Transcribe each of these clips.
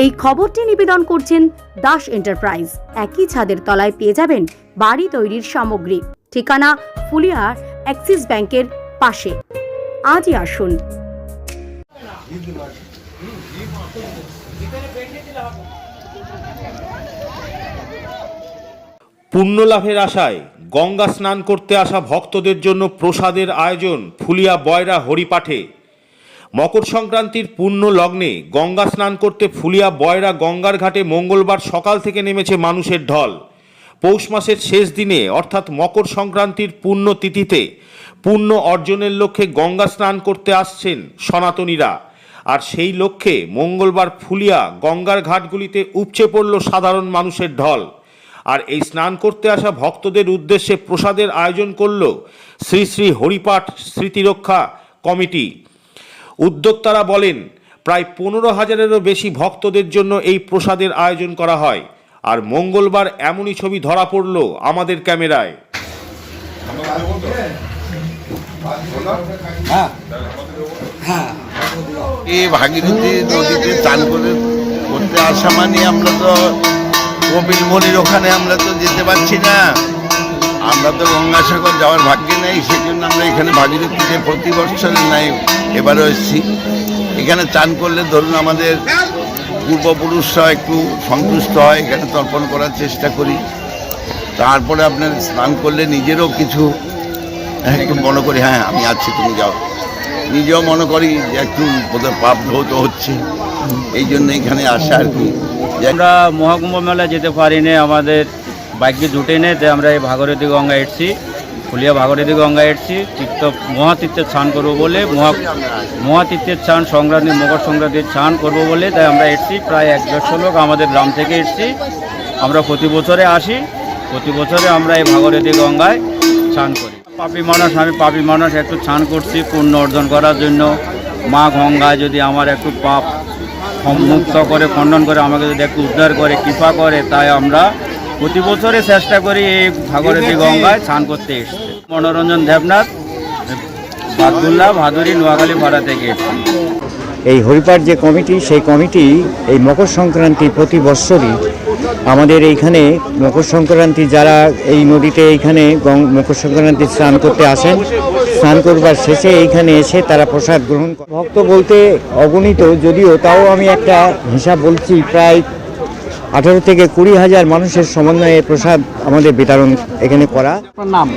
এই খবরটি নিবেদন করছেন দাস এন্টারপ্রাইজ। একই ছাদের তলায় পেয়ে যাবেন বাড়ি তৈরির সামগ্রী। ঠিকানা ফুলিয়ার অ্যাক্সিস ব্যাংকের পাশে। আজই আসুন। পুণ্য লাভের আশায় গঙ্গা স্নান করতে আসা ভক্তদের জন্য প্রসাদের আয়োজন ফুলিয়া বয়রা হরিপাঠে। মকর সংক্রান্তির পুণ্য লগ্নে গঙ্গা স্নান করতে ফুলিয়া বয়রা গঙ্গার ঘাটে মঙ্গলবার সকাল থেকে নেমেছে মানুষের ঢল। পৌষ মাসের শেষ দিনে অর্থাৎ মকর সংক্রান্তির পুণ্য তিথিতে পুণ্য অর্জনের লক্ষ্যে গঙ্গা স্নান করতে আসছেন সনাতনীরা। আর সেই লক্ষ্যে মঙ্গলবার ফুলিয়া গঙ্গার ঘাটগুলিতে উপচে পড়ল সাধারণ মানুষের ঢল। আর এই স্নান করতে আসা ভক্তদের উদ্দেশ্যে প্রসাদের আয়োজন করল শ্রী শ্রী হরিপাঠ স্মৃতিরক্ষা কমিটি। উদ্যোক্তারা বলেন, প্রায় 15,000-এরও বেশি ভক্তদের জন্য এই প্রসাদের আয়োজন করা হয়। আর মঙ্গলবার এমনই ছবি ধরা পড়ল আমাদের ক্যামেরায়। এই ভাগীরথী নদীতে চান করতে আসা মানে আমরা তো কপিল মুনির ওখানে আমরা তো যেতে পারছি না, আমরা তো গঙ্গাসাগর যাওয়ার ভাগ্যে নেই। সেই জন্য আমরা এখানে ভাগীরথীতে প্রতি বছরের নাই এবারও এসেছি। এখানে চান করলে ধরুন আমাদের পূর্বপুরুষরা একটু সন্তুষ্ট হয়, এখানে তর্পণ করার চেষ্টা করি। তারপরে আপনার স্নান করলে নিজেরও কিছু একটু মনে করি, হ্যাঁ আমি আছি তুমি যাও, নিজেও মনে করি যে একটু বোধহয় পাপ ধৌত হচ্ছে, এই জন্য এখানে আসা আর কি। আমরা মহাকুম্ভ মেলা যেতে পারি না, আমাদের বাইকে জুটে নেই, তাই আমরা এই ভাগীরথী গঙ্গা এসেছি, ফুলিয়া ভাগীরথী গঙ্গা এসেছি মহাতীর্থের স্নান করবো বলে, মহাতীর্থের স্নান সংক্রান্তি মকর সংক্রান্তির স্নান করবো বলে তাই আমরা এসেছি। প্রায় 150 লোক আমাদের গ্রাম থেকে এসেছি। আমরা প্রতি বছরে আসি, প্রতি বছরে আমরা এই ভাগীরথী গঙ্গায় স্নান করি। আমি পাপী মানুষ একটু স্নান করছি পুণ্য অর্জন করার জন্য। মা গঙ্গায় যদি আমার একটু পাপ মুক্ত করে, খণ্ডন করে, আমাকে যদি একটু উদ্ধার করে, কৃপা করে, তাই আমরা প্রতি বছরে চেষ্টা করি এই ভাগীরথী গঙ্গায় স্নান করতে এসছে। মনোরঞ্জন দেবনাথ, বাদুল্লাহ, ভাদুরী, নোয়াখালী ভাড়া থেকে এসছি। এই হরিপাঠ যে কমিটি, সেই কমিটি এই মকর সংক্রান্তি প্রতি বৎসরই আমাদের এইখানে মকর সংক্রান্তি যারা এই নদীতে এইখানে মকর সংক্রান্তি স্নান করতে আসেন, স্নান করবার শেষে এইখানে এসে তারা প্রসাদ গ্রহণ করে। ভক্ত বলতে অগণিত, যদিও তাও আমি একটা হিসাব বলছি, প্রায় 18 থেকে 20,000 মানুষের সমন্বয়ে প্রসাদ আমাদের বিতরণ এখানে করা।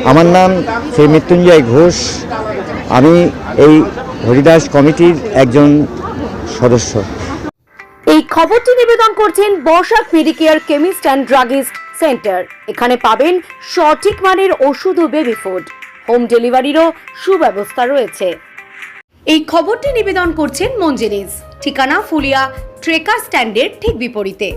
আমার নাম শ্রী মৃত্যুঞ্জয় ঘোষ, আমি এই হরিদাস কমিটির একজন সদস্য। এই খবরটি নিবেদন করছেন Barsha Medicare chemist and druggist centre. এখানে পাবেন সঠিক মানের ওষুধ ও বেবি ফুড। হোম ডেলিভারিরও সুব্যবস্থা রয়েছে। এই খবরটি নিবেদন করছেন মঞ্জেরিজ। ঠিকানা ফুলিয়া ট্রেকার স্ট্যান্ডের ঠিক বিপরীতে।